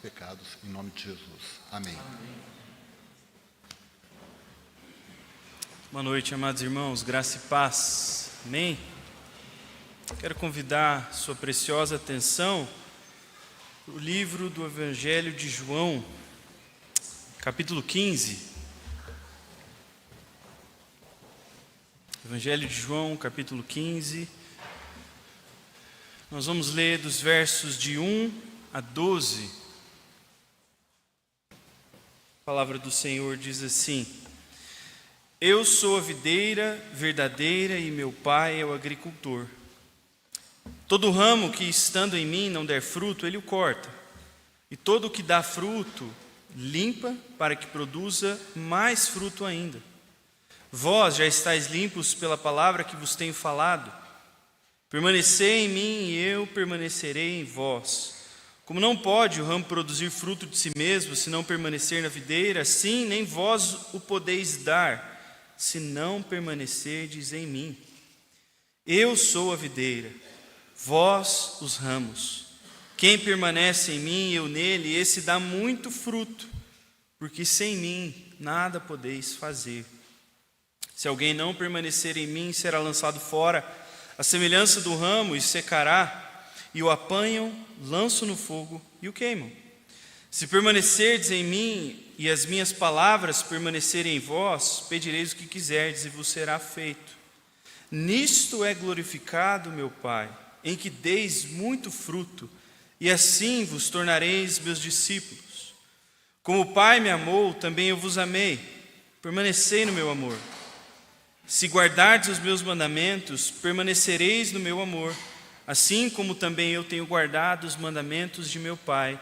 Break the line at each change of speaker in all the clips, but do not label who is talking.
pecados, em nome de Jesus. Amém.
Boa noite, amados irmãos, graça e paz. Amém? Quero convidar sua preciosa atenção para o livro do Evangelho de João, capítulo 15. Evangelho de João, capítulo 15. Nós vamos ler dos versos de 1 a 12. A palavra do Senhor diz assim: Eu sou a videira verdadeira e meu pai é o agricultor. Todo ramo que estando em mim não der fruto, ele o corta. E todo o que dá fruto, limpa para que produza mais fruto ainda. Vós já estáis limpos pela palavra que vos tenho falado. Permanecei em mim e eu permanecerei em vós. Como não pode o ramo produzir fruto de si mesmo, se não permanecer na videira, assim nem vós o podeis dar, se não permanecerdes em mim. Eu sou a videira, vós os ramos. Quem permanece em mim e eu nele, esse dá muito fruto, porque sem mim nada podeis fazer. Se alguém não permanecer em mim, será lançado fora, a semelhança do ramo, e secará, e o apanham, lançam no fogo e o queimam. Se permanecerdes em mim e as minhas palavras permanecerem em vós, pedireis o que quiserdes e vos será feito. Nisto é glorificado meu Pai, em que deis muito fruto, e assim vos tornareis meus discípulos. Como o Pai me amou, também eu vos amei. Permanecei no meu amor. Se guardardes os meus mandamentos, permanecereis no meu amor, assim como também eu tenho guardado os mandamentos de meu Pai,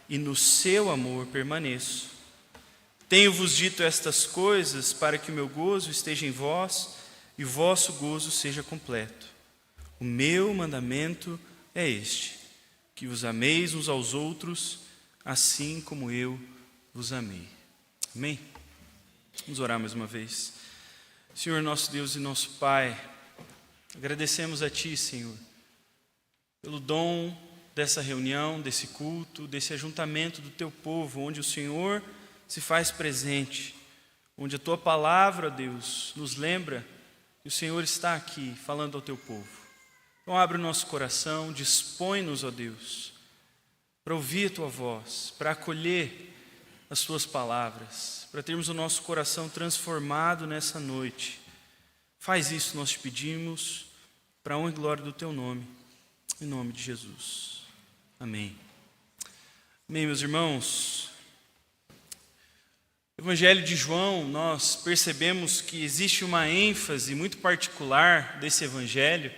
e no seu amor permaneço. Tenho-vos dito estas coisas para que o meu gozo esteja em vós e o vosso gozo seja completo. O meu mandamento é este: que vos ameis uns aos outros, assim como eu vos amei. Amém? Vamos orar mais uma vez. Senhor nosso Deus e nosso Pai, agradecemos a Ti, Senhor, pelo dom dessa reunião, desse culto, desse ajuntamento do Teu povo, onde o Senhor se faz presente, onde a Tua palavra, Deus, nos lembra que o Senhor está aqui falando ao Teu povo. Então abre o nosso coração, dispõe-nos, ó Deus, para ouvir a Tua voz, para acolher as Tuas palavras, para termos o nosso coração transformado nessa noite. Faz isso, nós te pedimos, para a honra e glória do Teu nome, em nome de Jesus. Amém. Amém, meus irmãos. No Evangelho de João, nós percebemos que existe uma ênfase muito particular desse Evangelho.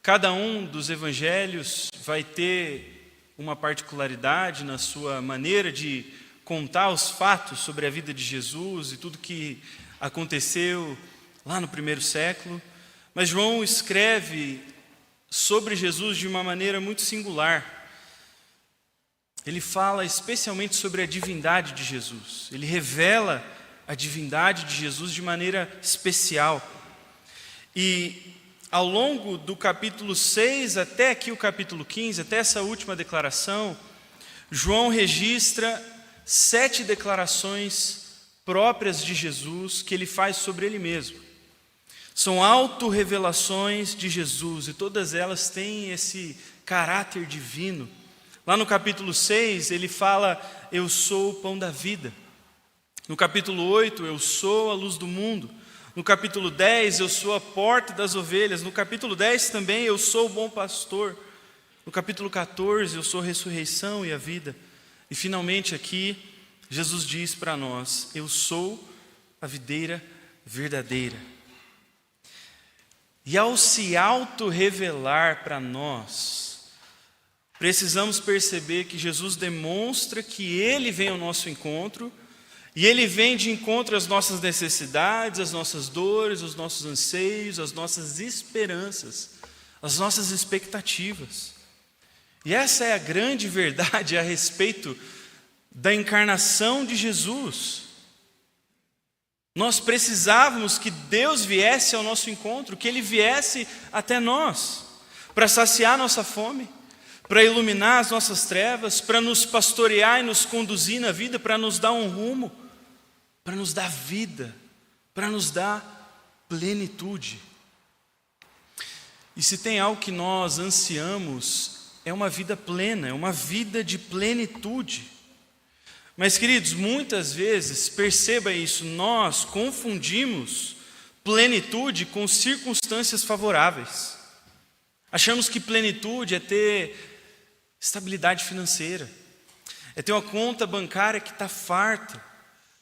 Cada um dos Evangelhos vai ter uma particularidade na sua maneira de contar os fatos sobre a vida de Jesus e tudo que aconteceu lá no primeiro século. Mas João escreve sobre Jesus de uma maneira muito singular. Ele fala especialmente sobre a divindade de Jesus. Ele revela a divindade de Jesus de maneira especial. E ao longo do capítulo 6 até aqui o capítulo 15, até essa última declaração, João registra 7 declarações próprias de Jesus que ele faz sobre ele mesmo. São autorrevelações de Jesus e todas elas têm esse caráter divino. Lá no capítulo 6 ele fala: eu sou o pão da vida. No capítulo 8, eu sou a luz do mundo. No capítulo 10, eu sou a porta das ovelhas. No capítulo 10 também, eu sou o bom pastor. No capítulo 14, eu sou a ressurreição e a vida. E finalmente aqui, Jesus diz para nós: eu sou a videira verdadeira. E ao se auto-revelar para nós, precisamos perceber que Jesus demonstra que Ele vem ao nosso encontro, e Ele vem de encontro às nossas necessidades, às nossas dores, aos nossos anseios, às nossas esperanças, às nossas expectativas. E essa é a grande verdade a respeito da encarnação de Jesus. Nós precisávamos que Deus viesse ao nosso encontro, que Ele viesse até nós, para saciar nossa fome, para iluminar as nossas trevas, para nos pastorear e nos conduzir na vida, para nos dar um rumo, para nos dar vida, para nos dar plenitude. E se tem algo que nós ansiamos, é uma vida plena, é uma vida de plenitude. Mas, queridos, muitas vezes, perceba isso, nós confundimos plenitude com circunstâncias favoráveis. Achamos que plenitude é ter estabilidade financeira, é ter uma conta bancária que está farta,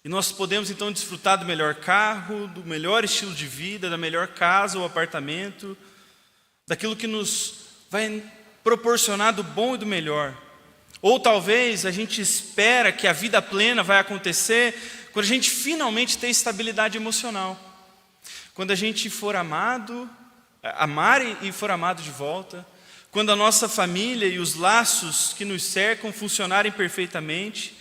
e nós podemos então desfrutar do melhor carro, do melhor estilo de vida, da melhor casa ou apartamento, daquilo que nos vai proporcionar do bom e do melhor. Ou talvez a gente espera que a vida plena vai acontecer quando a gente finalmente tem estabilidade emocional, quando a gente for amar e for amado de volta, quando a nossa família e os laços que nos cercam funcionarem perfeitamente,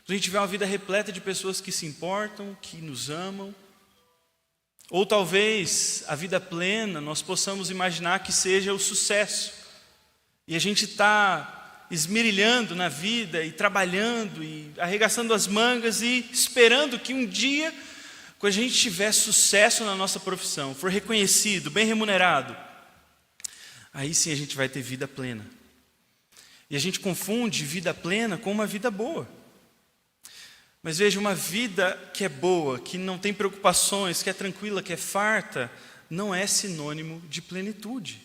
a gente tiver uma vida repleta de pessoas que se importam, que nos amam. Ou talvez a vida plena nós possamos imaginar que seja o sucesso, e a gente está esmerilhando na vida e trabalhando e arregaçando as mangas e esperando que um dia, quando a gente tiver sucesso na nossa profissão, for reconhecido, bem remunerado, aí sim a gente vai ter vida plena. E a gente confunde vida plena com uma vida boa. Mas veja, uma vida que é boa, que não tem preocupações, que é tranquila, que é farta, não é sinônimo de plenitude.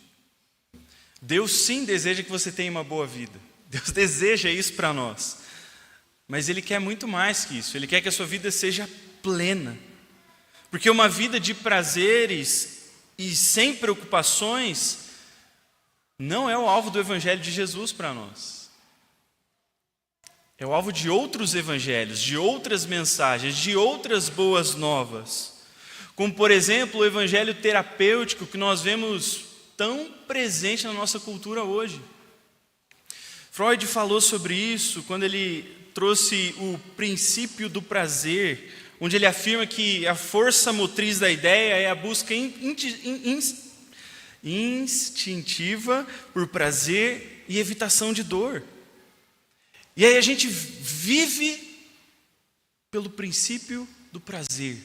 Deus sim deseja que você tenha uma boa vida. Deus deseja isso para nós. Mas Ele quer muito mais que isso. Ele quer que a sua vida seja plena. Porque uma vida de prazeres e sem preocupações não é o alvo do Evangelho de Jesus para nós. É o alvo de outros evangelhos, de outras mensagens, de outras boas novas. Como, por exemplo, o evangelho terapêutico que nós vemos tão presente na nossa cultura hoje. Freud falou sobre isso quando ele trouxe o princípio do prazer, onde ele afirma que a força motriz da ideia é a busca instintiva por prazer e evitação de dor. E aí a gente vive pelo princípio do prazer,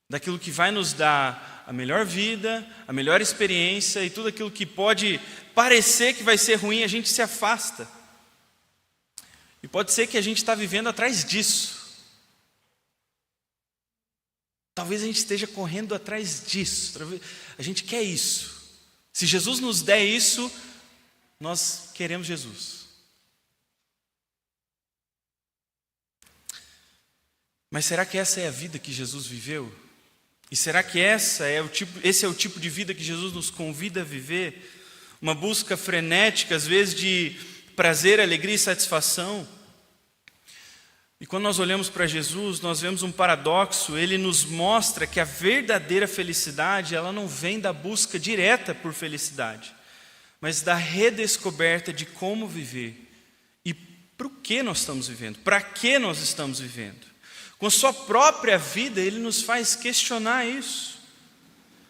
daquilo que vai nos dar a melhor vida, a melhor experiência, e tudo aquilo que pode parecer que vai ser ruim, a gente se afasta. E pode ser que a gente está vivendo atrás disso. Talvez a gente esteja correndo atrás disso. A gente quer isso. Se Jesus nos der isso, nós queremos Jesus. Mas será que essa é a vida que Jesus viveu? E será que esse é o tipo de vida que Jesus nos convida a viver? Uma busca frenética, às vezes, de prazer, alegria e satisfação. E quando nós olhamos para Jesus, nós vemos um paradoxo. Ele nos mostra que a verdadeira felicidade, ela não vem da busca direta por felicidade, mas da redescoberta de como viver e para o que nós estamos vivendo, para que nós estamos vivendo. Com a sua própria vida, Ele nos faz questionar isso.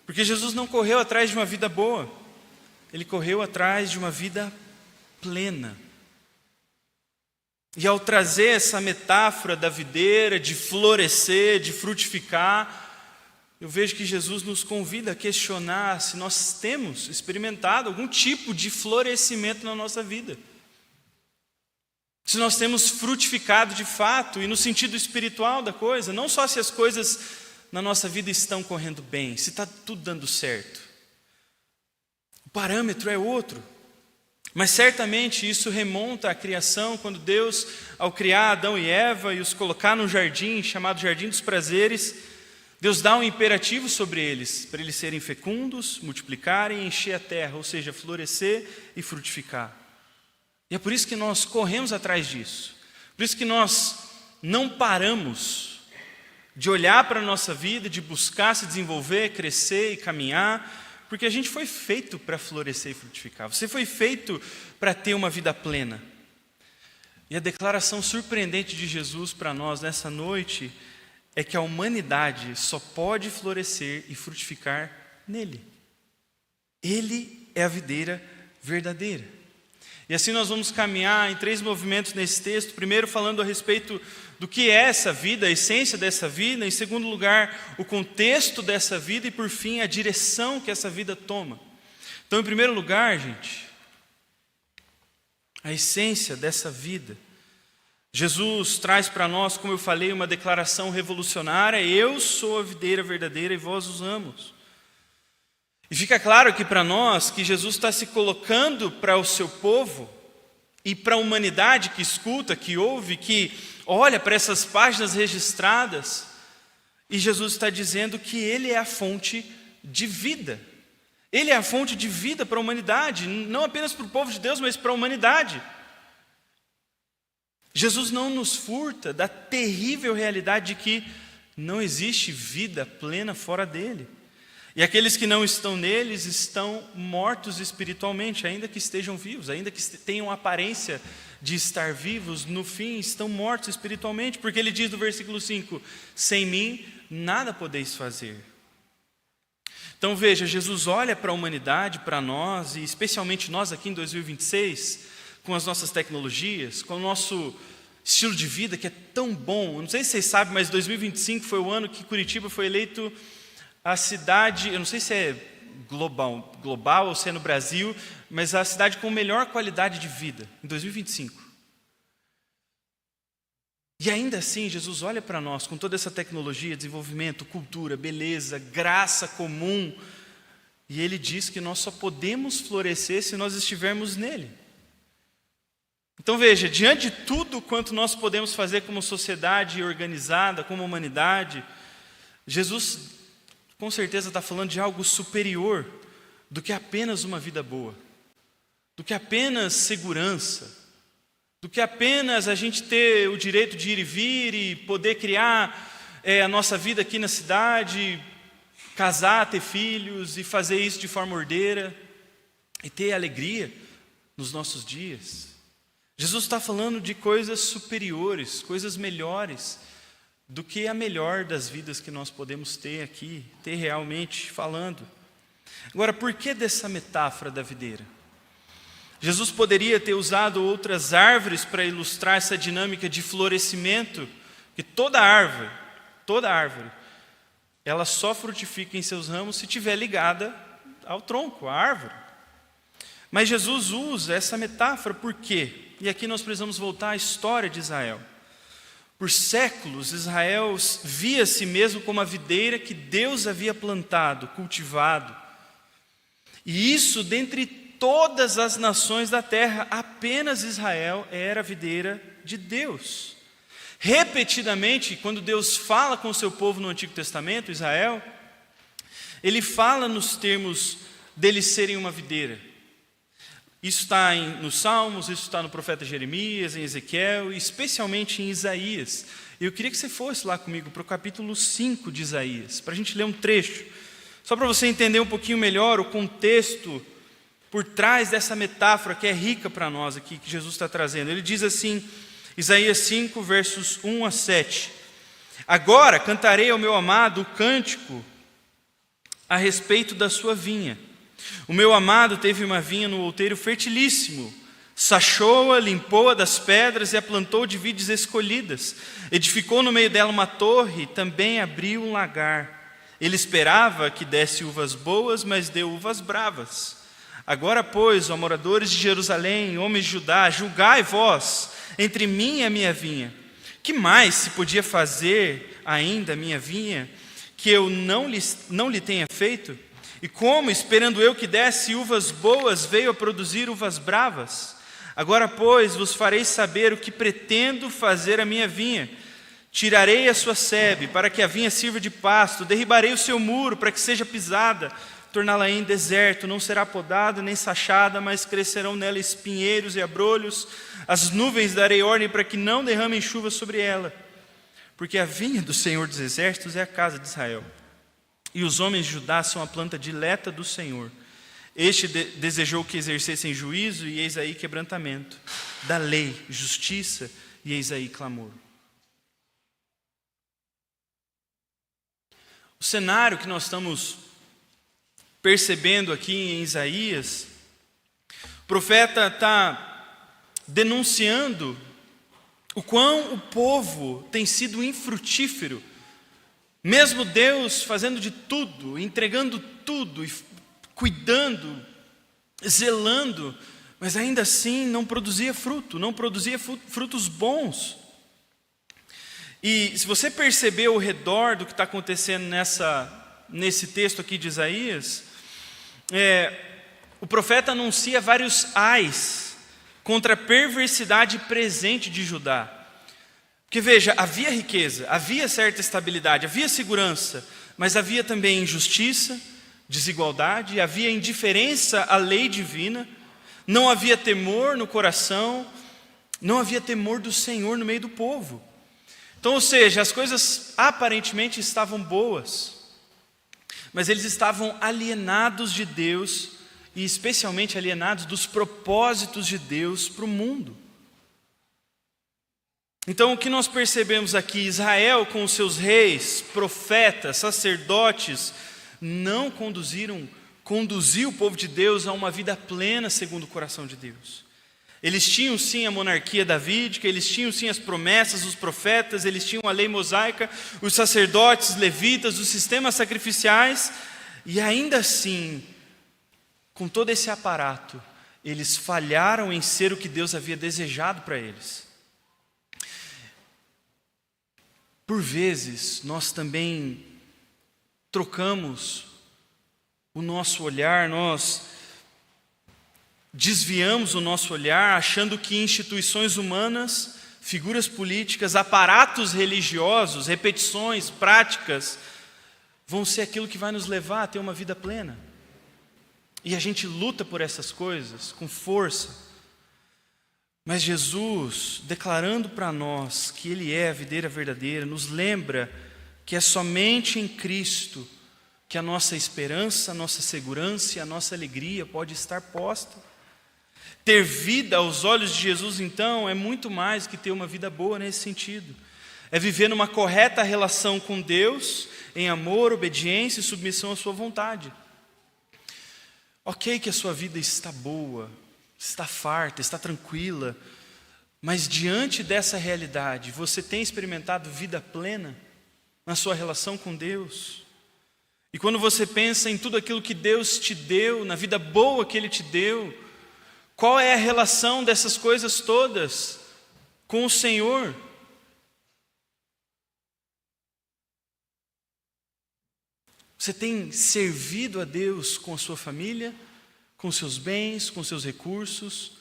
Porque Jesus não correu atrás de uma vida boa, Ele correu atrás de uma vida plena. E ao trazer essa metáfora da videira, de florescer, de frutificar, eu vejo que Jesus nos convida a questionar se nós temos experimentado algum tipo de florescimento na nossa vida. Se nós temos frutificado de fato, e no sentido espiritual da coisa, não só se as coisas na nossa vida estão correndo bem, se está tudo dando certo. O parâmetro é outro. Mas certamente isso remonta à criação, quando Deus, ao criar Adão e Eva e os colocar num jardim chamado Jardim dos Prazeres, Deus dá um imperativo sobre eles, para eles serem fecundos, multiplicarem e encher a terra, ou seja, florescer e frutificar. E é por isso que nós corremos atrás disso. Por isso que nós não paramos de olhar para a nossa vida, de buscar se desenvolver, crescer e caminhar, porque a gente foi feito para florescer e frutificar. Você foi feito para ter uma vida plena. E a declaração surpreendente de Jesus para nós nessa noite é que a humanidade só pode florescer e frutificar nele. Ele é a videira verdadeira. E assim nós vamos caminhar em 3 movimentos nesse texto. Primeiro, falando a respeito do que é essa vida, a essência dessa vida. Em segundo lugar, o contexto dessa vida. E por fim, a direção que essa vida toma. Então, em primeiro lugar, gente, a essência dessa vida. Jesus traz para nós, como eu falei, uma declaração revolucionária: eu sou a videira verdadeira e vós os ramos. E fica claro aqui para nós que Jesus está se colocando para o seu povo e para a humanidade que escuta, que ouve, que olha para essas páginas registradas, e Jesus está dizendo que Ele é a fonte de vida. Ele é a fonte de vida para a humanidade, não apenas para o povo de Deus, mas para a humanidade. Jesus não nos furta da terrível realidade de que não existe vida plena fora dele. E aqueles que não estão neles estão mortos espiritualmente, ainda que estejam vivos, ainda que tenham aparência de estar vivos, no fim estão mortos espiritualmente, porque ele diz no versículo 5: sem mim nada podeis fazer. Então veja, Jesus olha para a humanidade, para nós, e especialmente nós aqui em 2026, com as nossas tecnologias, com o nosso estilo de vida que é tão bom. Eu não sei se vocês sabem, mas 2025 foi o ano que Curitiba foi eleito a cidade, eu não sei se é global ou se é no Brasil, mas a cidade com melhor qualidade de vida, em 2025. E ainda assim, Jesus olha para nós com toda essa tecnologia, desenvolvimento, cultura, beleza, graça comum, e Ele diz que nós só podemos florescer se nós estivermos nele. Então veja, diante de tudo quanto nós podemos fazer como sociedade organizada, como humanidade, Jesus com certeza está falando de algo superior do que apenas uma vida boa, do que apenas segurança, do que apenas a gente ter o direito de ir e vir e poder criar a nossa vida aqui na cidade, casar, ter filhos e fazer isso de forma ordeira e ter alegria nos nossos dias. Jesus está falando de coisas superiores, coisas melhores do que a melhor das vidas que nós podemos ter aqui, ter realmente falando. Agora, por que dessa metáfora da videira? Jesus poderia ter usado outras árvores para ilustrar essa dinâmica de florescimento, que toda árvore, ela só frutifica em seus ramos se estiver ligada ao tronco, à árvore. Mas Jesus usa essa metáfora por quê? E aqui nós precisamos voltar à história de Israel. Por séculos, Israel via a si mesmo como a videira que Deus havia plantado, cultivado. E isso, dentre todas as nações da terra, apenas Israel era a videira de Deus. Repetidamente, quando Deus fala com o seu povo no Antigo Testamento, Israel, Ele fala nos termos deles serem uma videira. Isso está nos Salmos, isso está no profeta Jeremias, em Ezequiel, e especialmente em Isaías. Eu queria que você fosse lá comigo para o capítulo 5 de Isaías, para a gente ler um trecho, só para você entender um pouquinho melhor o contexto por trás dessa metáfora que é rica para nós aqui, que Jesus está trazendo. Ele diz assim, Isaías 5, versos 1 a 7. Agora cantarei ao meu amado o cântico a respeito da sua vinha. O meu amado teve uma vinha no outeiro fertilíssimo, sachou-a, limpou-a das pedras e a plantou de vides escolhidas. Edificou no meio dela uma torre, também abriu um lagar. Ele esperava que desse uvas boas, mas deu uvas bravas. Agora, pois, ó moradores de Jerusalém, homens de Judá, julgai vós entre mim e a minha vinha. Que mais se podia fazer ainda a minha vinha, que eu não lhe tenha feito? E como, esperando eu que desse uvas boas, veio a produzir uvas bravas? Agora, pois, vos farei saber o que pretendo fazer à minha vinha. Tirarei a sua sebe, para que a vinha sirva de pasto, derribarei o seu muro, para que seja pisada, torná-la em deserto, não será podada nem sachada, mas crescerão nela espinheiros e abrolhos. As nuvens darei ordem para que não derramem chuva sobre ela, porque a vinha do Senhor dos Exércitos é a casa de Israel. E os homens de Judá são a planta dileta do Senhor. Este desejou que exercessem juízo, e eis aí quebrantamento. Da lei, justiça, e eis aí clamor. O cenário que nós estamos percebendo aqui em Isaías, o profeta está denunciando o quão o povo tem sido infrutífero, mesmo Deus fazendo de tudo, entregando tudo, e cuidando, zelando, mas ainda assim não produzia fruto, não produzia frutos bons. E se você perceber ao redor do que está acontecendo nesse texto aqui de Isaías, o profeta anuncia vários ais contra a perversidade presente de Judá. Porque veja, havia riqueza, havia certa estabilidade, havia segurança, mas havia também injustiça, desigualdade, havia indiferença à lei divina, não havia temor no coração, não havia temor do Senhor no meio do povo. Então, ou seja, as coisas aparentemente estavam boas, mas eles estavam alienados de Deus, e especialmente alienados dos propósitos de Deus para o mundo. Então o que nós percebemos aqui, Israel com os seus reis, profetas, sacerdotes, não conduziu o povo de Deus a uma vida plena segundo o coração de Deus. Eles tinham sim a monarquia davídica, eles tinham sim as promessas, os profetas, eles tinham a lei mosaica, os sacerdotes, levitas, os sistemas sacrificiais, e ainda assim, com todo esse aparato, eles falharam em ser o que Deus havia desejado para eles. Por vezes, nós também trocamos o nosso olhar, nós desviamos o nosso olhar, achando que instituições humanas, figuras políticas, aparatos religiosos, repetições, práticas, vão ser aquilo que vai nos levar a ter uma vida plena. E a gente luta por essas coisas com força. Mas Jesus, declarando para nós que Ele é a videira verdadeira, nos lembra que é somente em Cristo que a nossa esperança, a nossa segurança e a nossa alegria pode estar posta. Ter vida aos olhos de Jesus, então, é muito mais que ter uma vida boa nesse sentido. É viver numa correta relação com Deus, em amor, obediência e submissão à sua vontade. Ok que a sua vida está boa, está farta, está tranquila, mas diante dessa realidade, você tem experimentado vida plena na sua relação com Deus? E quando você pensa em tudo aquilo que Deus te deu, na vida boa que Ele te deu, qual é a relação dessas coisas todas com o Senhor? Você tem servido a Deus com a sua família, com seus bens, com seus recursos,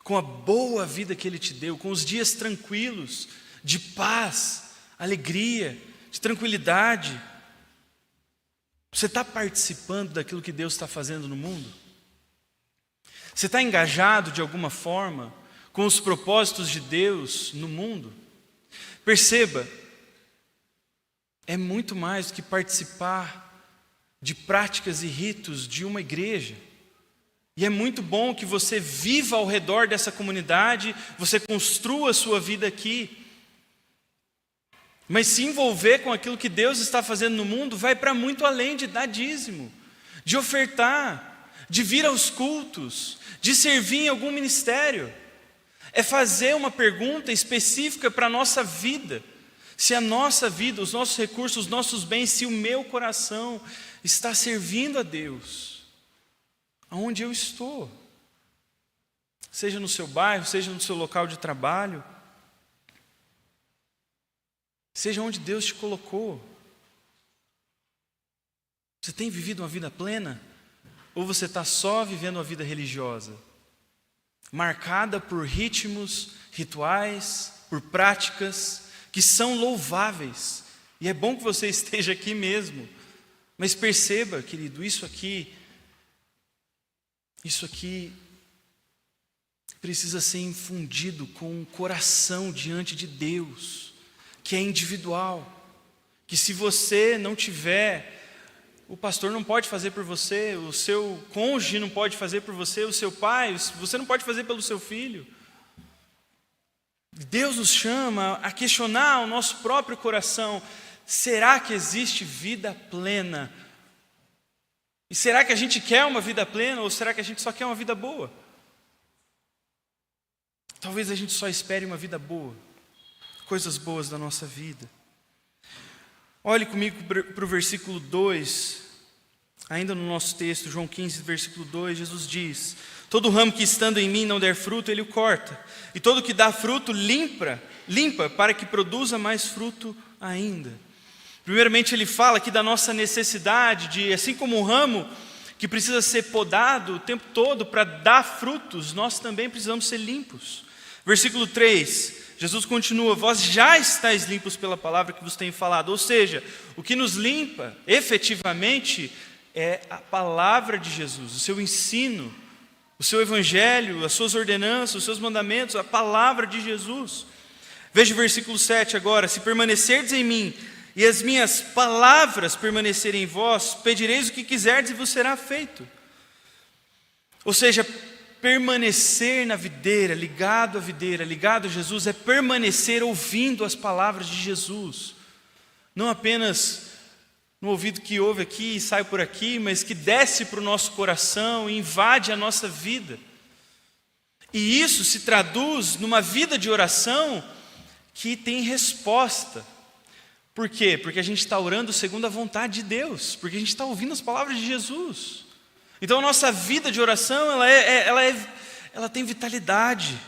com a boa vida que Ele te deu, com os dias tranquilos, de paz, alegria, de tranquilidade? Você está participando daquilo que Deus está fazendo no mundo? Você está engajado de alguma forma com os propósitos de Deus no mundo? Perceba, é muito mais do que participar de práticas e ritos de uma igreja. E é muito bom que você viva ao redor dessa comunidade, você construa a sua vida aqui. Mas se envolver com aquilo que Deus está fazendo no mundo vai para muito além de dar dízimo, de ofertar, de vir aos cultos, de servir em algum ministério. É fazer uma pergunta específica para a nossa vida. Se a nossa vida, os nossos recursos, os nossos bens, se o meu coração está servindo a Deus, aonde eu estou, seja no seu bairro, seja no seu local de trabalho, seja onde Deus te colocou. Você tem vivido uma vida plena? Ou você está só vivendo uma vida religiosa, marcada por ritmos, rituais, por práticas que são louváveis? E é bom que você esteja aqui mesmo. Mas perceba, querido, isso aqui precisa ser infundido com um coração diante de Deus, que é individual, que se você não tiver, o pastor não pode fazer por você, o seu cônjuge não pode fazer por você, o seu pai, você não pode fazer pelo seu filho. Deus nos chama a questionar o nosso próprio coração. Será que existe vida plena? E será que a gente quer uma vida plena ou será que a gente só quer uma vida boa? talvez a gente só espere uma vida boa, coisas boas da nossa vida. Olhe comigo para o versículo 2, ainda no nosso texto, João 15, versículo 2, Jesus diz: todo ramo que estando em mim não der fruto, ele o corta, e todo que dá fruto limpa para que produza mais fruto ainda. Primeiramente ele fala aqui da nossa necessidade de, assim como um ramo que precisa ser podado o tempo todo para dar frutos, nós também precisamos ser limpos. Versículo 3, Jesus continua: vós já estáis limpos pela palavra que vos tenho falado. Ou seja, o que nos limpa efetivamente é a palavra de Jesus, o seu ensino, o seu evangelho, as suas ordenanças, os seus mandamentos, a palavra de Jesus. Veja o versículo 7 agora: se permanecerdes em mim e as minhas palavras permanecerem em vós, pedireis o que quiserdes e vos será feito. Ou seja, permanecer na videira, ligado à videira, ligado a Jesus, é permanecer ouvindo as palavras de Jesus. Não apenas no ouvido que ouve aqui e sai por aqui, mas que desce para o nosso coração e invade a nossa vida. E isso se traduz numa vida de oração que tem resposta. Por quê? Porque a gente está orando segundo a vontade de Deus, porque a gente está ouvindo as palavras de Jesus. Então a nossa vida de oração, ela tem vitalidade.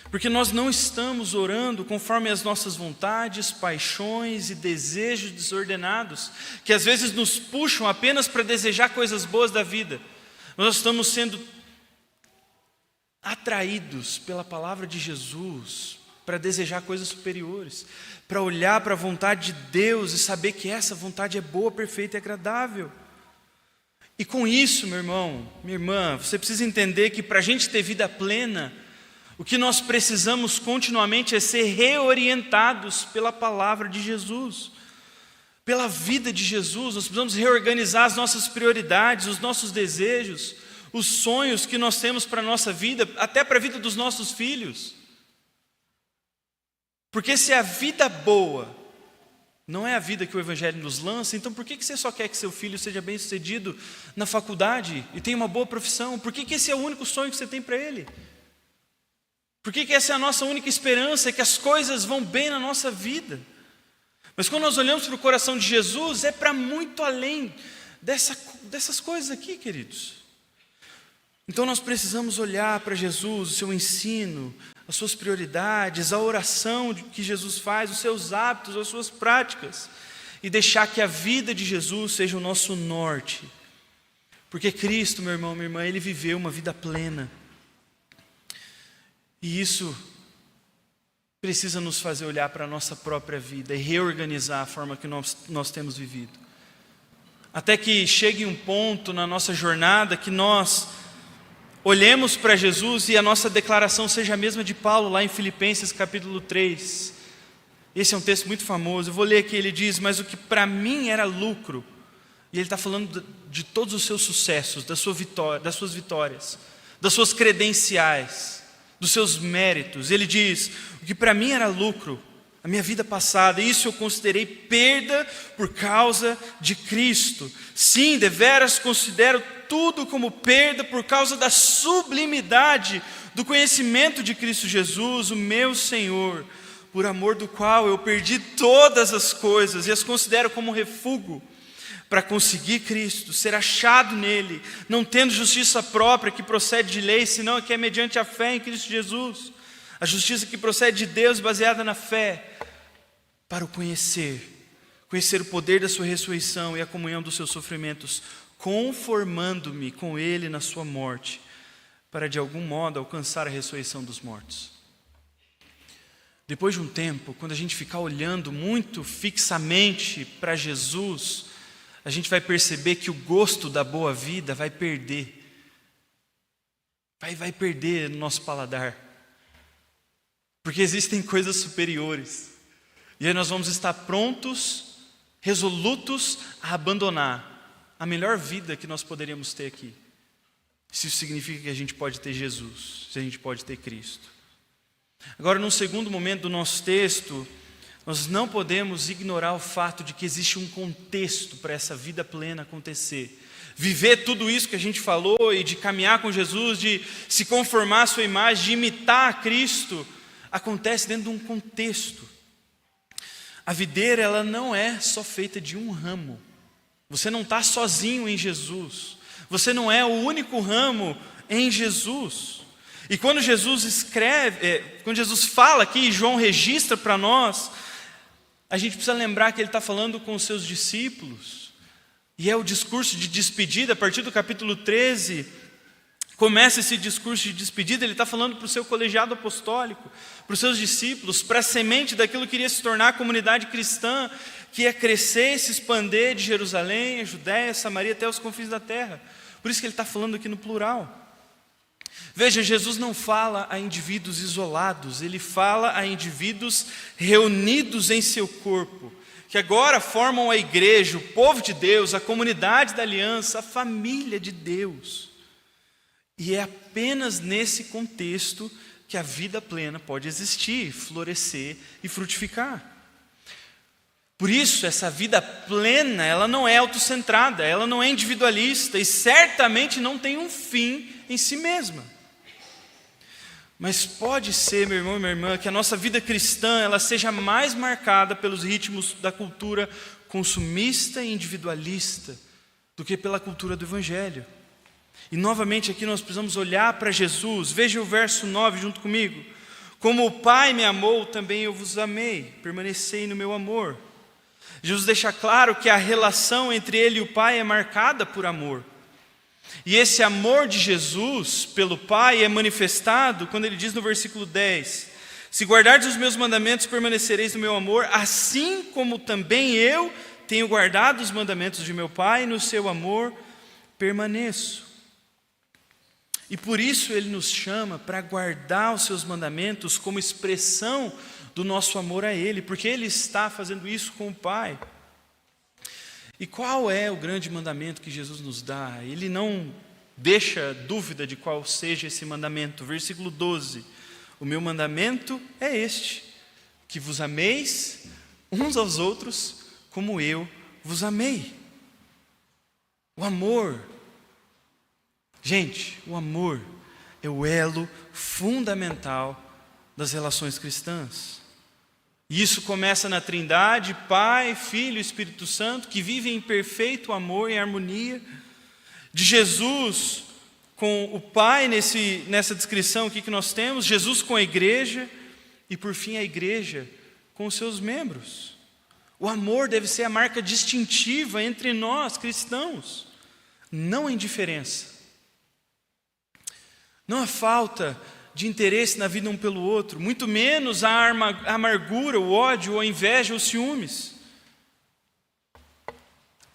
Porque nós não estamos orando conforme as nossas vontades, paixões e desejos desordenados, que às vezes nos puxam apenas para desejar coisas boas da vida. Nós estamos sendo atraídos pela palavra de Jesus para desejar coisas superiores, para olhar para a vontade de Deus e saber que essa vontade é boa, perfeita e agradável. E com isso, meu irmão, minha irmã, você precisa entender que para a gente ter vida plena, o que nós precisamos continuamente é ser reorientados pela palavra de Jesus, pela vida de Jesus. Nós precisamos reorganizar as nossas prioridades, os nossos desejos, os sonhos que nós temos para a nossa vida, até para a vida dos nossos filhos. Porque se a vida boa não é a vida que o Evangelho nos lança, então por que você só quer que seu filho seja bem sucedido na faculdade e tenha uma boa profissão? Por que esse é o único sonho que você tem para ele? Por que essa é a nossa única esperança, é que as coisas vão bem na nossa vida? Mas quando nós olhamos para o coração de Jesus, é para muito além dessas coisas aqui, queridos. Então nós precisamos olhar para Jesus, o seu ensino, as suas prioridades, a oração que Jesus faz, os seus hábitos, as suas práticas, e deixar que a vida de Jesus seja o nosso norte. Porque Cristo, meu irmão, minha irmã, Ele viveu uma vida plena. E isso precisa nos fazer olhar para a nossa própria vida e reorganizar a forma que nós temos vivido. Até que chegue um ponto na nossa jornada que nós olhemos para Jesus e a nossa declaração seja a mesma de Paulo lá em Filipenses capítulo 3. Esse é um texto muito famoso, eu vou ler aqui, ele diz: mas o que para mim era lucro, e ele está falando de todos os seus sucessos, das suas vitórias, das suas credenciais, dos seus méritos. Ele diz: o que para mim era lucro, a minha vida passada, isso eu considerei perda por causa de Cristo. Sim, deveras considero tudo como perda por causa da sublimidade do conhecimento de Cristo Jesus, o meu Senhor, por amor do qual eu perdi todas as coisas e as considero como refúgio, para conseguir Cristo, ser achado nele, não tendo justiça própria que procede de lei, senão que é mediante a fé em Cristo Jesus, a justiça que procede de Deus baseada na fé, para o conhecer o poder da sua ressurreição e a comunhão dos seus sofrimentos, conformando-me com ele na sua morte, para de algum modo alcançar a ressurreição dos mortos. Depois de um tempo, quando a gente ficar olhando muito fixamente para Jesus, a gente vai perceber que o gosto da boa vida vai perder. Vai perder no nosso paladar. Porque existem coisas superiores. E aí nós vamos estar prontos, resolutos a abandonar a melhor vida que nós poderíamos ter aqui. Se isso significa que a gente pode ter Jesus, se a gente pode ter Cristo. Agora, num segundo momento do nosso texto, nós não podemos ignorar o fato de que existe um contexto para essa vida plena acontecer. Viver tudo isso que a gente falou e de caminhar com Jesus, de se conformar à sua imagem, de imitar a Cristo, acontece dentro de um contexto. A videira, ela não é só feita de um ramo. Você não está sozinho em Jesus. Você não é o único ramo em Jesus. E quando Jesus quando Jesus fala aqui, e João registra para nós, a gente precisa lembrar que ele está falando com os seus discípulos. E é o discurso de despedida, a partir do capítulo 13, começa esse discurso de despedida. Ele está falando para o seu colegiado apostólico, para os seus discípulos, para a semente daquilo que iria se tornar a comunidade cristã, que ia crescer e se expandir de Jerusalém, a Judéia, a Samaria, até os confins da terra. Por isso que ele está falando aqui no plural. Veja, Jesus não fala a indivíduos isolados, ele fala a indivíduos reunidos em seu corpo, que agora formam a igreja, o povo de Deus, a comunidade da aliança, a família de Deus. E é apenas nesse contexto que a vida plena pode existir, florescer e frutificar. Por isso, essa vida plena, ela não é autocentrada, ela não é individualista e certamente não tem um fim em si mesma. Mas pode ser, meu irmão e minha irmã, que a nossa vida cristã ela seja mais marcada pelos ritmos da cultura consumista e individualista do que pela cultura do Evangelho. E novamente aqui nós precisamos olhar para Jesus. Veja o verso 9 junto comigo. Como o Pai me amou, também eu vos amei, permanecei no meu amor. Jesus deixa claro que a relação entre ele e o Pai é marcada por amor. E esse amor de Jesus pelo Pai é manifestado quando ele diz no versículo 10: se guardardes os meus mandamentos, permanecereis no meu amor, assim como também eu tenho guardado os mandamentos de meu Pai, no seu amor permaneço. E por isso ele nos chama para guardar os seus mandamentos como expressão do nosso amor a ele, porque ele está fazendo isso com o Pai. E qual é o grande mandamento que Jesus nos dá? Ele não deixa dúvida de qual seja esse mandamento. Versículo 12: o meu mandamento é este, que vos ameis uns aos outros como eu vos amei. O amor, gente, o amor é o elo fundamental das relações cristãs. E isso começa na Trindade, Pai, Filho e Espírito Santo, que vivem em perfeito amor e harmonia. De Jesus com o Pai, nessa descrição aqui que nós temos, Jesus com a igreja, e por fim a igreja com os seus membros. O amor deve ser a marca distintiva entre nós, cristãos, não a indiferença, não a falta de interesse na vida um pelo outro, muito menos a amargura, o ódio, a inveja ou ciúmes.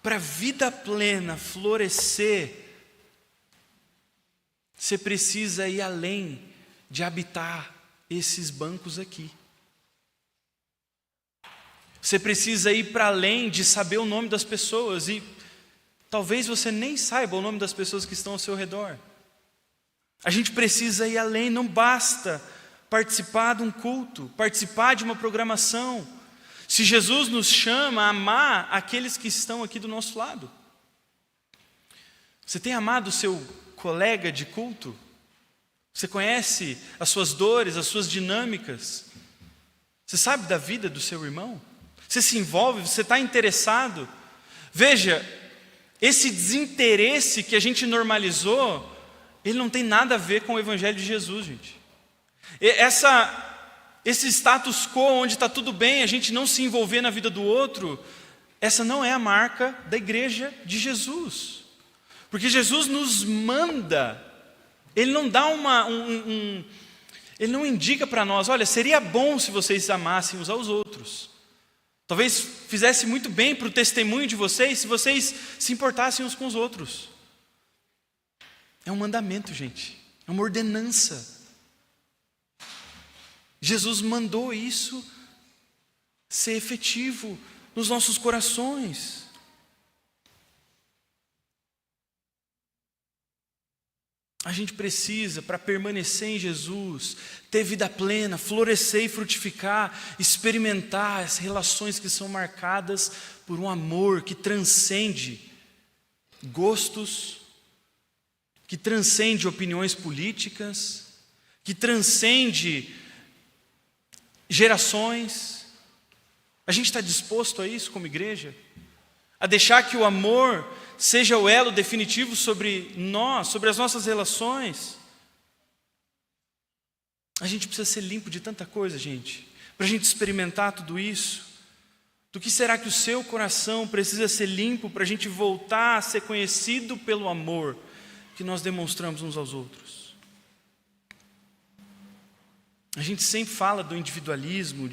Para a vida plena florescer, você precisa ir além de habitar esses bancos aqui. Você precisa ir para além de saber o nome das pessoas, e talvez você nem saiba o nome das pessoas que estão ao seu redor. A gente precisa ir além, não basta participar de um culto, participar de uma programação. Se Jesus nos chama a amar aqueles que estão aqui do nosso lado. Você tem amado o seu colega de culto? Você conhece as suas dores, as suas dinâmicas? Você sabe da vida do seu irmão? Você se envolve, você está interessado? Veja, esse desinteresse que a gente normalizou, ele não tem nada a ver com o Evangelho de Jesus, gente. Esse status quo onde está tudo bem, a gente não se envolver na vida do outro, essa não é a marca da igreja de Jesus. Porque Jesus nos manda, ele não dá ele não indica para nós, olha, seria bom se vocês amassem uns aos outros. Talvez fizesse muito bem para o testemunho de vocês se vocês se importassem uns com os outros. É um mandamento, gente. É uma ordenança. Jesus mandou isso ser efetivo nos nossos corações. A gente precisa, para permanecer em Jesus, ter vida plena, florescer e frutificar, experimentar as relações que são marcadas por um amor que transcende gostos, que transcende opiniões políticas, que transcende gerações. A gente está disposto a isso como igreja? A deixar que o amor seja o elo definitivo sobre nós, sobre as nossas relações? A gente precisa ser limpo de tanta coisa, gente, para a gente experimentar tudo isso. Do que será que o seu coração precisa ser limpo para a gente voltar a ser conhecido pelo amor que nós demonstramos uns aos outros? A gente sempre fala do individualismo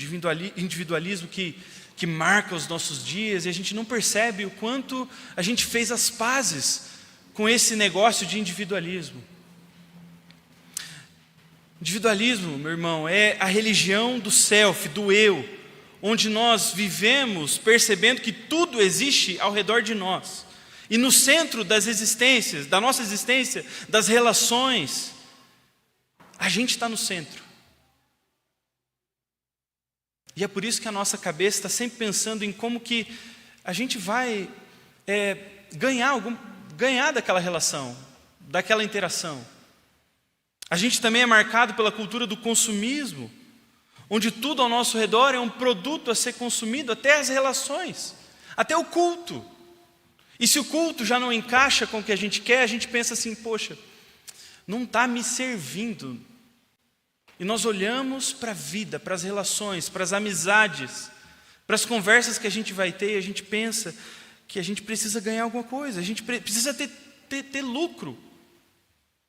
que marca os nossos dias, e a gente não percebe o quanto a gente fez as pazes com esse negócio de individualismo. Individualismo, meu irmão, é a religião do self, do eu, onde nós vivemos percebendo que tudo existe ao redor de nós. E no centro das existências, da nossa existência, das relações, a gente está no centro. E é por isso que a nossa cabeça está sempre pensando em como que a gente vai ganhar daquela relação, daquela interação. A gente também é marcado pela cultura do consumismo, onde tudo ao nosso redor é um produto a ser consumido, até as relações, até o culto. E se o culto já não encaixa com o que a gente quer, a gente pensa assim, poxa, não está me servindo. E nós olhamos para a vida, para as relações, para as amizades, para as conversas que a gente vai ter, e a gente pensa que a gente precisa ganhar alguma coisa, a gente precisa ter lucro.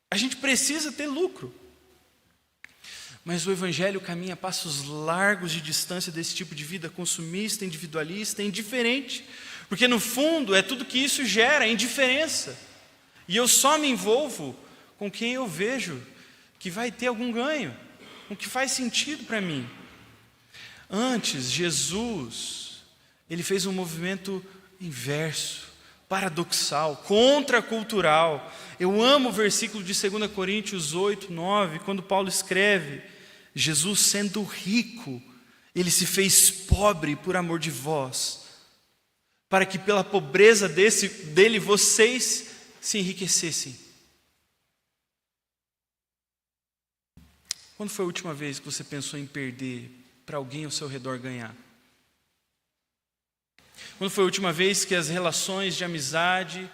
A gente precisa ter lucro. Mas o Evangelho caminha a passos largos de distância desse tipo de vida consumista, individualista, indiferente. Porque no fundo é tudo que isso gera, indiferença. E eu só me envolvo com quem eu vejo que vai ter algum ganho, com o que faz sentido para mim. Antes, Jesus, ele fez um movimento inverso, paradoxal, contracultural. Eu amo o versículo de 2 Coríntios 8, 9, quando Paulo escreve: Jesus, sendo rico, ele se fez pobre por amor de vós, para que pela pobreza dele vocês se enriquecessem. Quando foi a última vez que você pensou em perder para alguém ao seu redor ganhar? Quando foi a última vez que as relações de amizade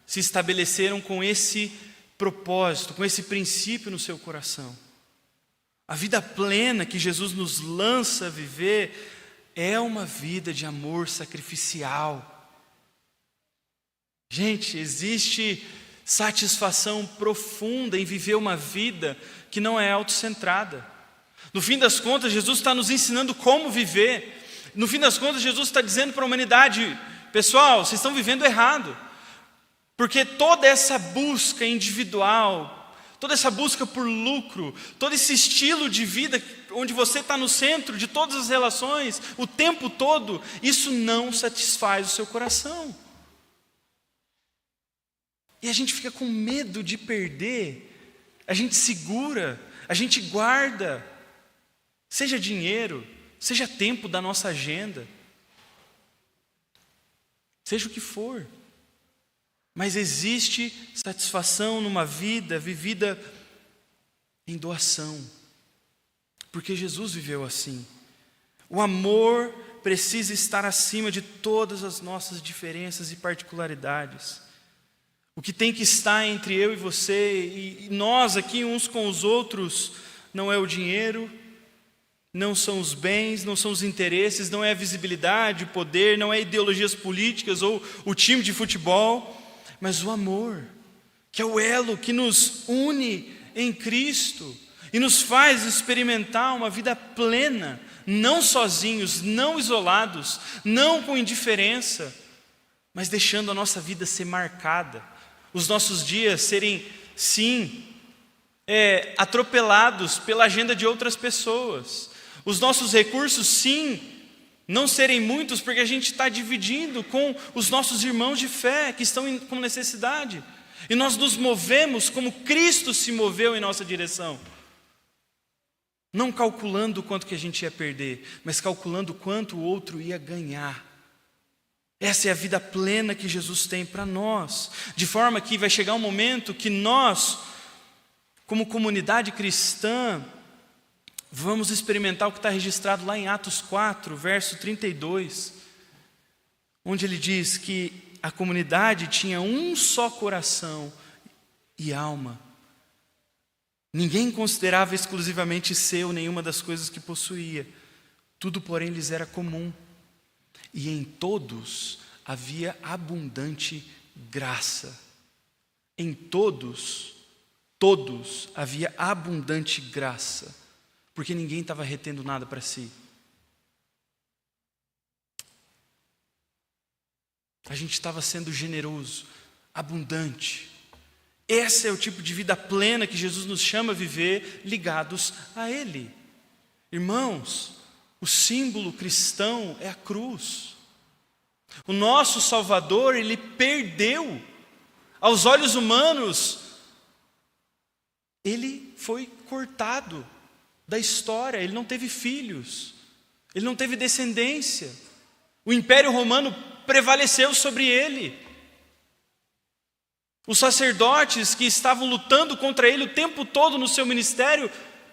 se estabeleceram com esse propósito, com esse princípio no seu coração? A vida plena que Jesus nos lança a viver é uma vida de amor sacrificial. Gente, existe satisfação profunda em viver uma vida que não é autocentrada. No fim das contas, Jesus está nos ensinando como viver. No fim das contas, Jesus está dizendo para a humanidade: pessoal, vocês estão vivendo errado. Porque toda essa busca individual, toda essa busca por lucro, todo esse estilo de vida onde você está no centro de todas as relações, o tempo todo, isso não satisfaz o seu coração. E a gente fica com medo de perder, a gente segura, a gente guarda, seja dinheiro, seja tempo da nossa agenda, seja o que for. Mas existe satisfação numa vida vivida em doação, porque Jesus viveu assim. O amor precisa estar acima de todas as nossas diferenças e particularidades. O que tem que estar entre eu e você, e nós aqui uns com os outros, não é o dinheiro, não são os bens, não são os interesses, não é a visibilidade, o poder, não é ideologias políticas ou o time de futebol, mas o amor, que é o elo que nos une em Cristo e nos faz experimentar uma vida plena, não sozinhos, não isolados, não com indiferença, mas deixando a nossa vida ser marcada, os nossos dias serem, sim, atropelados pela agenda de outras pessoas, os nossos recursos, sim, não serem muitos, porque a gente está dividindo com os nossos irmãos de fé que estão com necessidade. E nós nos movemos como Cristo se moveu em nossa direção. Não calculando o quanto que a gente ia perder, mas calculando o quanto o outro ia ganhar. Essa é a vida plena que Jesus tem para nós. De forma que vai chegar um momento que nós, como comunidade cristã, vamos experimentar o que está registrado lá em Atos 4, verso 32, onde ele diz que a comunidade tinha um só coração e alma. Ninguém considerava exclusivamente seu nenhuma das coisas que possuía. Tudo, porém, lhes era comum. E em todos havia abundante graça. Em todos havia abundante graça. Porque ninguém estava retendo nada para si. A gente estava sendo generoso, abundante. Esse é o tipo de vida plena que Jesus nos chama a viver, ligados a Ele. Irmãos, o símbolo cristão é a cruz. O nosso Salvador, Ele perdeu. Aos olhos humanos, Ele foi cortado da história. Ele não teve filhos. Ele não teve descendência. O Império Romano prevaleceu sobre Ele. Os sacerdotes que estavam lutando contra Ele o tempo todo no seu ministério,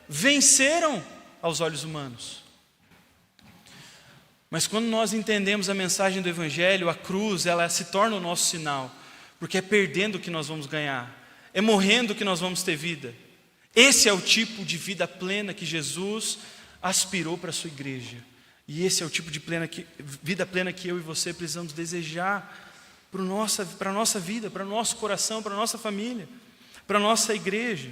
venceram aos olhos humanos. Mas quando nós entendemos a mensagem do Evangelho, a cruz, ela se torna o nosso sinal, porque é perdendo que nós vamos ganhar, é morrendo que nós vamos ter vida. Esse é o tipo de vida plena que Jesus aspirou para a sua igreja. E esse é o tipo de vida plena que eu e você precisamos desejar para a nossa vida, para o nosso coração, para a nossa família, para a nossa igreja.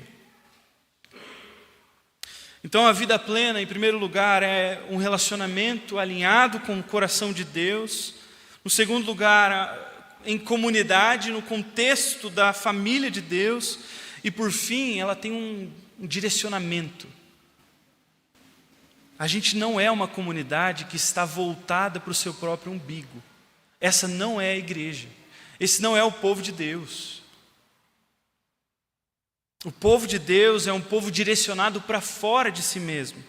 Então a vida plena, em primeiro lugar, é um relacionamento alinhado com o coração de Deus. No segundo lugar, em comunidade, no contexto da família de Deus. E por fim, ela tem um direcionamento. A gente não é uma comunidade que está voltada para o seu próprio umbigo. Essa não é a igreja. Esse não é o povo de Deus. O povo de Deus é um povo direcionado para fora de si mesmo.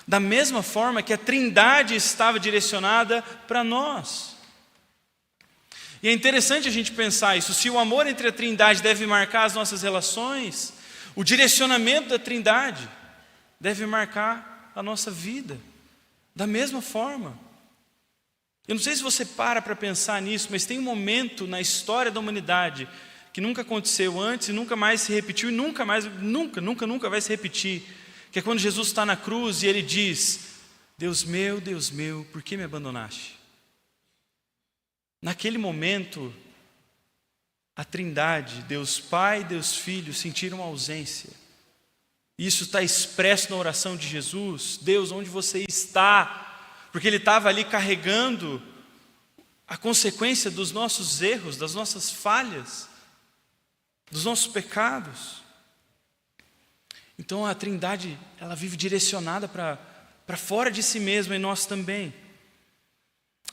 Da mesma forma que a Trindade estava direcionada para nós. E é interessante a gente pensar isso. Se o amor entre a Trindade deve marcar as nossas relações, o direcionamento da Trindade deve marcar a nossa vida. Da mesma forma. Eu não sei se você para pensar nisso, mas tem um momento na história da humanidade que nunca aconteceu antes e nunca mais se repetiu e nunca vai se repetir, que é quando Jesus está na cruz e Ele diz: Deus meu, por que me abandonaste? Naquele momento, a Trindade, Deus Pai e Deus Filho, sentiram ausência. Isso está expresso na oração de Jesus: Deus, onde você está? Porque Ele estava ali carregando a consequência dos nossos erros, das nossas falhas, dos nossos pecados. Então a Trindade, ela vive direcionada para fora de si mesma e nós também.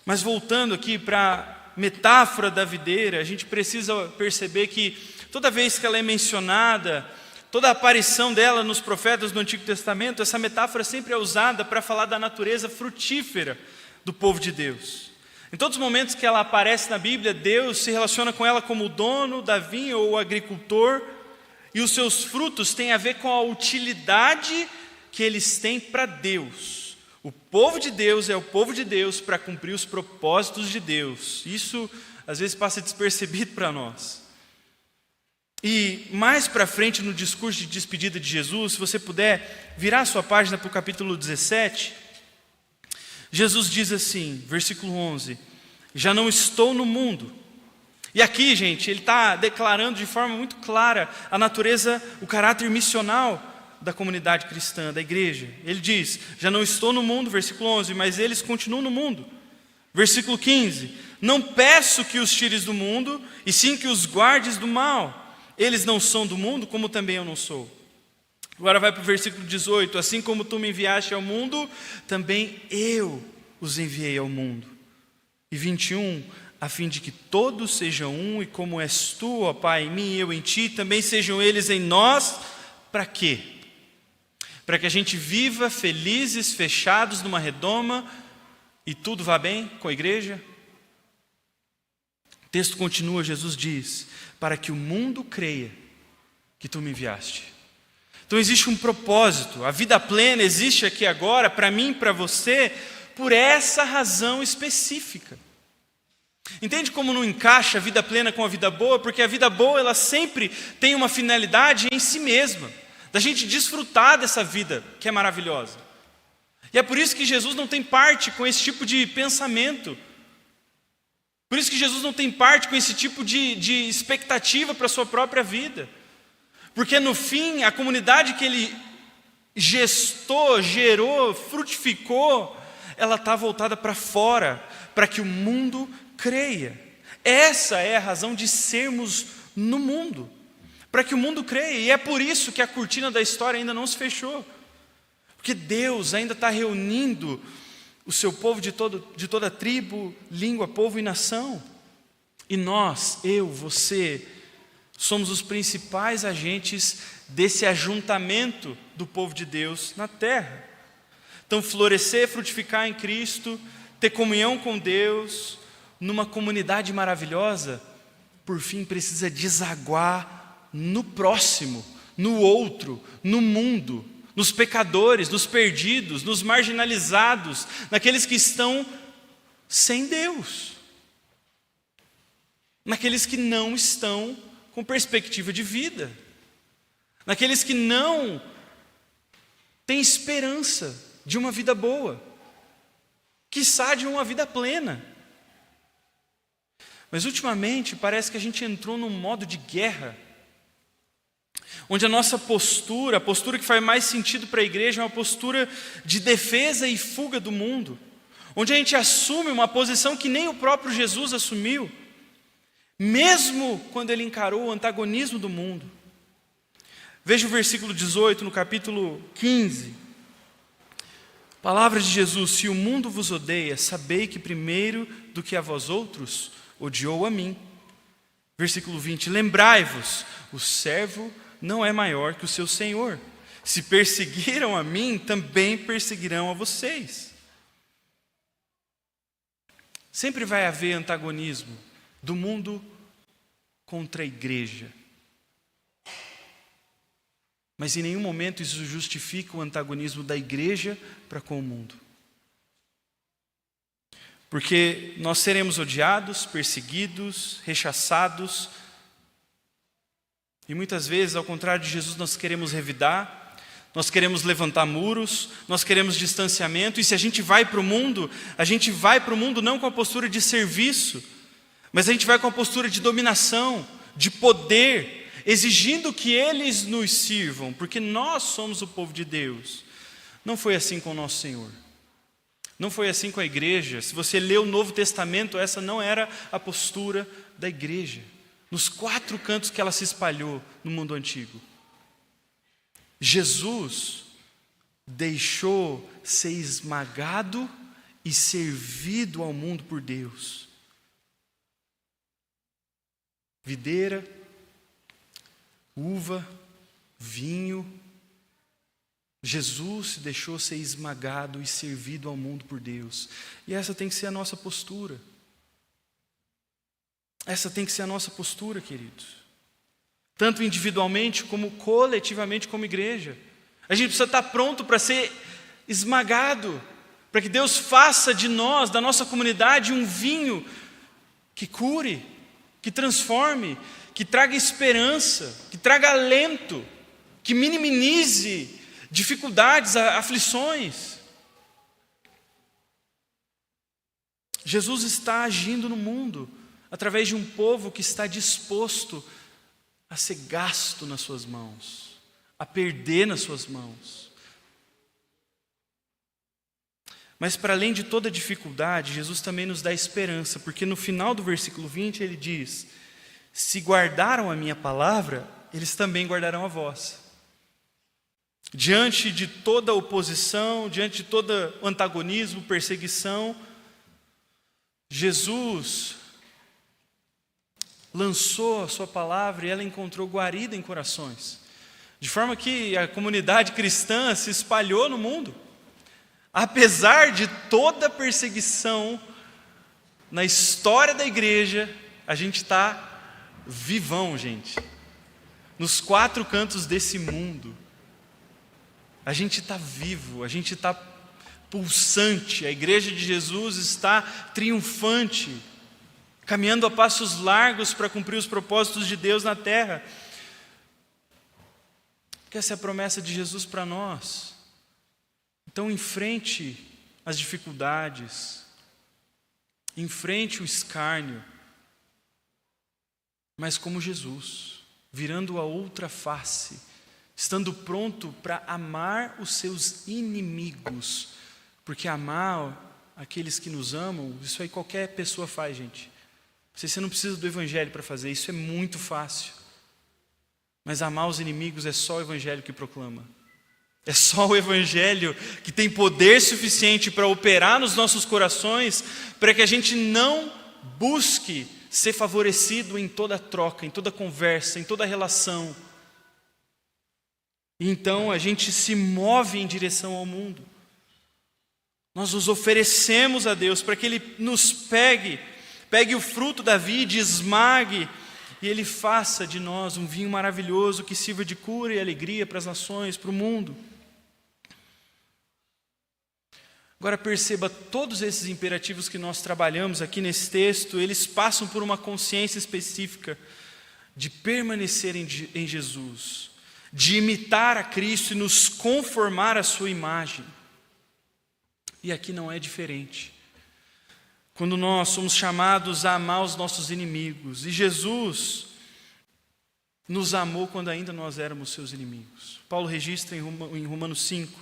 Mas voltando aqui para a metáfora da videira, a gente precisa perceber que toda vez que ela é mencionada, toda a aparição dela nos profetas do Antigo Testamento, essa metáfora sempre é usada para falar da natureza frutífera do povo de Deus. Em todos os momentos que ela aparece na Bíblia, Deus se relaciona com ela como o dono da vinha ou o agricultor, e os seus frutos têm a ver com a utilidade que eles têm para Deus. O povo de Deus é o povo de Deus para cumprir os propósitos de Deus. Isso às vezes passa despercebido para nós. E mais para frente no discurso de despedida de Jesus, se você puder virar a sua página para o capítulo 17, Jesus diz assim, versículo 11: já não estou no mundo. E aqui, gente, ele está declarando de forma muito clara a natureza, o caráter missional da comunidade cristã, da igreja. Ele diz: já não estou no mundo, versículo 11, mas eles continuam no mundo. Versículo 15: não peço que os tires do mundo, e sim que os guardes do mal. Eles não são do mundo, como também eu não sou. Agora vai para o versículo 18: assim como tu me enviaste ao mundo, também eu os enviei ao mundo. E 21: a fim de que todos sejam um, e como és tu, ó Pai, em mim e eu em ti, também sejam eles em nós. Para quê? Para que a gente viva felizes, fechados numa redoma, e tudo vá bem com a igreja? O texto continua, Jesus diz, para que o mundo creia que tu me enviaste. Então existe um propósito, a vida plena existe aqui agora, para mim e para você, por essa razão específica. Entende como não encaixa a vida plena com a vida boa? Porque a vida boa, ela sempre tem uma finalidade em si mesma, da gente desfrutar dessa vida que é maravilhosa. E é por isso que Jesus não tem parte com esse tipo de pensamento. Por isso que Jesus não tem parte com esse tipo de expectativa para a sua própria vida. Porque no fim, a comunidade que ele gestou, gerou, frutificou, ela está voltada para fora, para que o mundo creia. Essa é a razão de sermos no mundo, para que o mundo creia. E é por isso que a cortina da história ainda não se fechou. Porque Deus ainda está reunindo o seu povo de toda tribo, língua, povo e nação. E nós, eu, você, somos os principais agentes desse ajuntamento do povo de Deus na terra. Então, florescer, frutificar em Cristo, ter comunhão com Deus, numa comunidade maravilhosa, por fim precisa desaguar no próximo, no outro, no mundo, nos pecadores, nos perdidos, nos marginalizados, naqueles que estão sem Deus, naqueles que não estão com perspectiva de vida, naqueles que não têm esperança de uma vida boa, quiçá de uma vida plena. Mas ultimamente parece que a gente entrou num modo de guerra, onde a nossa postura, a postura que faz mais sentido para a igreja é uma postura de defesa e fuga do mundo, onde a gente assume uma posição que nem o próprio Jesus assumiu, mesmo quando ele encarou o antagonismo do mundo. Veja o versículo 18 no capítulo 15. Palavras de Jesus: se o mundo vos odeia, sabei que primeiro do que a vós outros, odiou a mim. Versículo 20, lembrai-vos, o servo não é maior que o seu senhor. Se perseguiram a mim, também perseguirão a vocês. Sempre vai haver antagonismo do mundo contra a igreja. Mas em nenhum momento isso justifica o antagonismo da igreja para com o mundo. Porque nós seremos odiados, perseguidos, rechaçados. E muitas vezes, ao contrário de Jesus, nós queremos revidar, nós queremos levantar muros, nós queremos distanciamento. E se a gente vai para o mundo não com a postura de serviço, mas a gente vai com a postura de dominação, de poder, exigindo que eles nos sirvam, porque nós somos o povo de Deus. Não foi assim com o nosso Senhor. Não foi assim com a igreja. Se você lê o Novo Testamento, essa não era a postura da igreja, nos 4 cantos que ela se espalhou no mundo antigo. Jesus deixou ser esmagado e servido ao mundo por Deus. Videira, uva, vinho. Jesus se deixou ser esmagado e servido ao mundo por Deus. E essa tem que ser a nossa postura. Essa tem que ser a nossa postura, queridos. Tanto individualmente como coletivamente como igreja. A gente precisa estar pronto para ser esmagado, para que Deus faça de nós, da nossa comunidade, um vinho que cure, que transforme, que traga esperança, que traga alento, que minimize dificuldades, aflições. Jesus está agindo no mundo através de um povo que está disposto a ser gasto nas suas mãos, a perder nas suas mãos. Mas para além de toda dificuldade, Jesus também nos dá esperança, porque no final do versículo 20 ele diz: se guardaram a minha palavra, eles também guardarão a vossa. Diante de toda oposição, diante de todo antagonismo, perseguição, Jesus lançou a sua palavra e ela encontrou guarida em corações. De forma que a comunidade cristã se espalhou no mundo. Apesar de toda a perseguição na história da igreja, a gente está vivão, gente. Nos 4 cantos desse mundo. A gente está vivo, a gente está pulsante. A igreja de Jesus está triunfante, caminhando a passos largos para cumprir os propósitos de Deus na terra. Porque essa é a promessa de Jesus para nós. Então, enfrente as dificuldades, enfrente o escárnio, mas como Jesus, virando a outra face, estando pronto para amar os seus inimigos, porque amar aqueles que nos amam, isso aí qualquer pessoa faz, gente. Você não precisa do evangelho para fazer, isso é muito fácil. Mas amar os inimigos é só o evangelho que proclama. É só o evangelho que tem poder suficiente para operar nos nossos corações, para que a gente não busque ser favorecido em toda troca, em toda conversa, em toda relação. E então a gente se move em direção ao mundo. Nós nos oferecemos a Deus para que Ele nos pegue o fruto da vide, esmague, e Ele faça de nós um vinho maravilhoso que sirva de cura e alegria para as nações, para o mundo. Agora perceba, todos esses imperativos que nós trabalhamos aqui nesse texto, eles passam por uma consciência específica de permanecer em Jesus, de imitar a Cristo e nos conformar à sua imagem. E aqui não é diferente. Quando nós somos chamados a amar os nossos inimigos, e Jesus nos amou quando ainda nós éramos seus inimigos. Paulo registra em Romanos 5,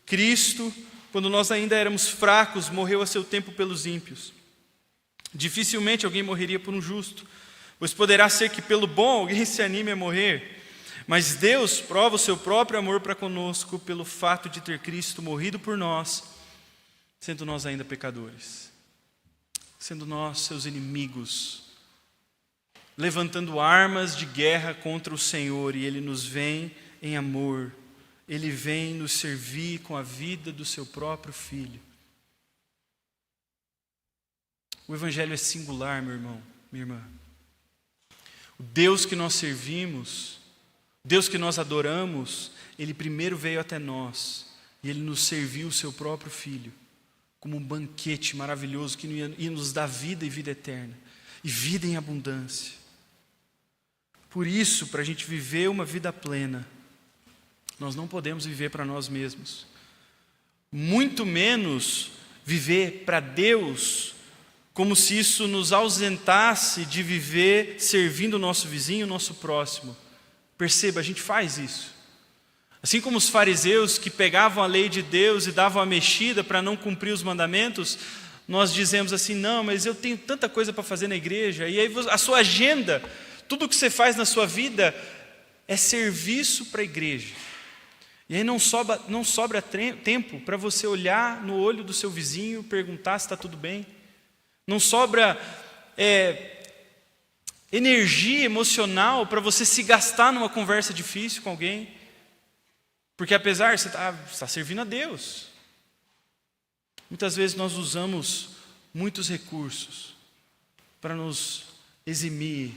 Cristo, quando nós ainda éramos fracos, morreu a seu tempo pelos ímpios. Dificilmente alguém morreria por um justo, pois poderá ser que pelo bom alguém se anime a morrer. Mas Deus prova o seu próprio amor para conosco pelo fato de ter Cristo morrido por nós, sendo nós ainda pecadores, sendo nós seus inimigos, levantando armas de guerra contra o Senhor, e Ele nos vem em amor. Ele vem nos servir com a vida do seu próprio Filho. O Evangelho é singular, meu irmão, minha irmã. O Deus que nós servimos, o Deus que nós adoramos, Ele primeiro veio até nós e Ele nos serviu o seu próprio Filho, como um banquete maravilhoso que ia nos dar vida e vida eterna, e vida em abundância. Por isso, para a gente viver uma vida plena, nós não podemos viver para nós mesmos, muito menos viver para Deus, como se isso nos ausentasse de viver servindo o nosso vizinho, o nosso próximo. Perceba, a gente faz isso. Assim como os fariseus que pegavam a lei de Deus e davam a mexida para não cumprir os mandamentos, nós dizemos assim, não, mas eu tenho tanta coisa para fazer na igreja, e aí a sua agenda, tudo que você faz na sua vida é serviço para a igreja. E aí não sobra tempo para você olhar no olho do seu vizinho, perguntar se está tudo bem. Não sobra energia emocional para você se gastar numa conversa difícil com alguém. Porque apesar de você está servindo a Deus, muitas vezes nós usamos muitos recursos para nos eximir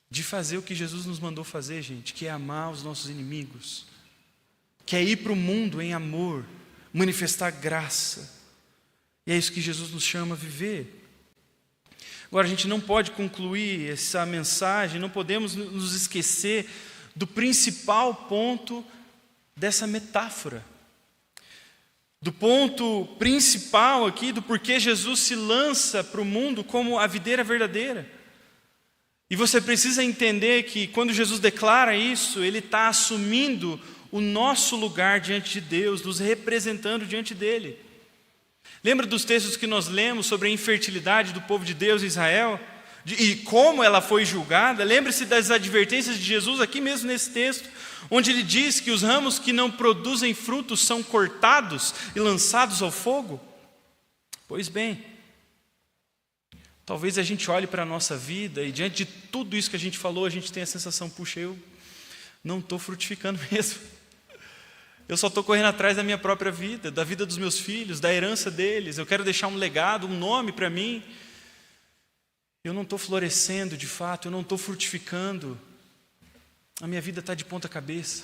de fazer o que Jesus nos mandou fazer, gente, que é amar os nossos inimigos, que é ir para o mundo em amor, manifestar graça. E é isso que Jesus nos chama a viver. Agora, a gente não pode concluir essa mensagem, não podemos nos esquecer do principal ponto dessa metáfora. Do ponto principal aqui, do porquê Jesus se lança para o mundo como a videira verdadeira. E você precisa entender que quando Jesus declara isso, Ele está assumindo o nosso lugar diante de Deus, nos representando diante dEle. Lembra dos textos que nós lemos sobre a infertilidade do povo de Deus em Israel? E como ela foi julgada? Lembre-se das advertências de Jesus aqui mesmo nesse texto, onde Ele diz que os ramos que não produzem frutos são cortados e lançados ao fogo. Pois bem, Talvez a gente olhe para a nossa vida e diante de tudo isso que a gente falou, a gente tem a sensação, puxa, eu não estou frutificando mesmo. Eu só estou correndo atrás da minha própria vida, da vida dos meus filhos, da herança deles. Eu quero deixar um legado, um nome para mim. Eu não estou florescendo de fato, eu não estou frutificando. A minha vida está de ponta cabeça.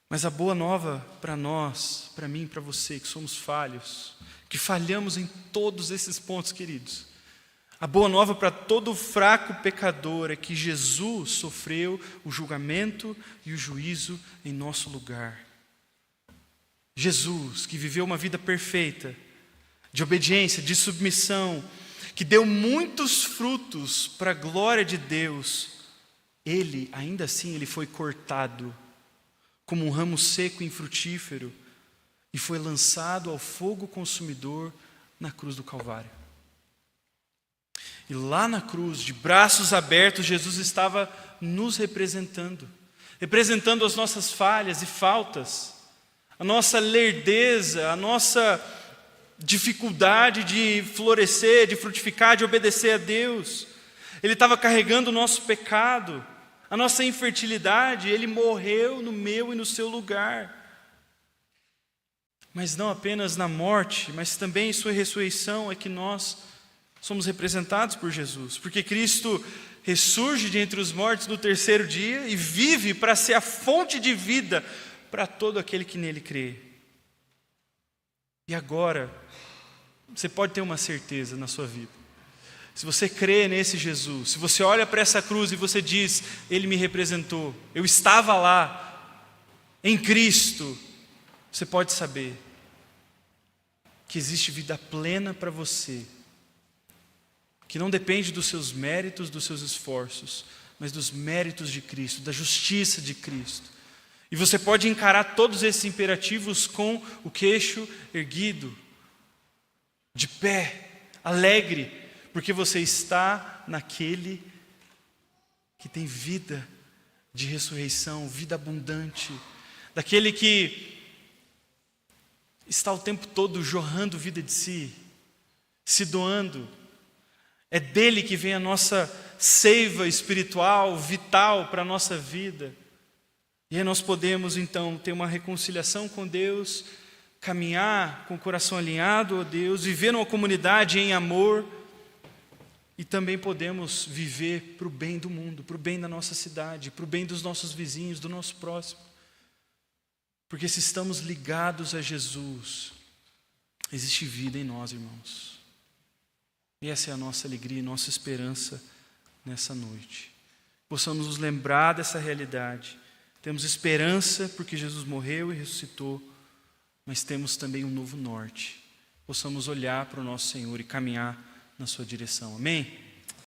Mas a boa nova para nós, para mim, para você, que somos falhos, que falhamos em todos esses pontos, queridos. A boa nova para todo fraco pecador é que Jesus sofreu o julgamento e o juízo em nosso lugar. Jesus, que viveu uma vida perfeita, de obediência, de submissão, que deu muitos frutos para a glória de Deus, ele, ainda assim, ele foi cortado como um ramo seco e infrutífero e foi lançado ao fogo consumidor na cruz do Calvário. E lá na cruz, de braços abertos, Jesus estava nos representando as nossas falhas e faltas, a nossa lerdeza, a nossa dificuldade de florescer, de frutificar, de obedecer a Deus. Ele estava carregando o nosso pecado, a nossa infertilidade. Ele morreu no meu e no seu lugar. Mas não apenas na morte, mas também em sua ressurreição é que nós somos representados por Jesus. Porque Cristo ressurge de entre os mortos no terceiro dia e vive para ser a fonte de vida para todo aquele que nele crê. E agora, você pode ter uma certeza na sua vida. Se você crê nesse Jesus, se você olha para essa cruz e você diz, Ele me representou, eu estava lá, em Cristo, você pode saber que existe vida plena para você, que não depende dos seus méritos, dos seus esforços, mas dos méritos de Cristo, da justiça de Cristo. E você pode encarar todos esses imperativos com o queixo erguido, de pé, alegre, porque você está naquele que tem vida de ressurreição, vida abundante, daquele que está o tempo todo jorrando vida de si, se doando. É dele que vem a nossa seiva espiritual, vital para a nossa vida. E aí nós podemos então ter uma reconciliação com Deus, caminhar com o coração alinhado a Deus, viver numa comunidade em amor, e também podemos viver para o bem do mundo, para o bem da nossa cidade, para o bem dos nossos vizinhos, do nosso próximo. Porque se estamos ligados a Jesus, existe vida em nós, irmãos. E essa é a nossa alegria e nossa esperança nessa noite. Possamos nos lembrar dessa realidade. Temos esperança porque Jesus morreu e ressuscitou, mas temos também um novo norte. Possamos olhar para o nosso Senhor e caminhar na sua direção. Amém?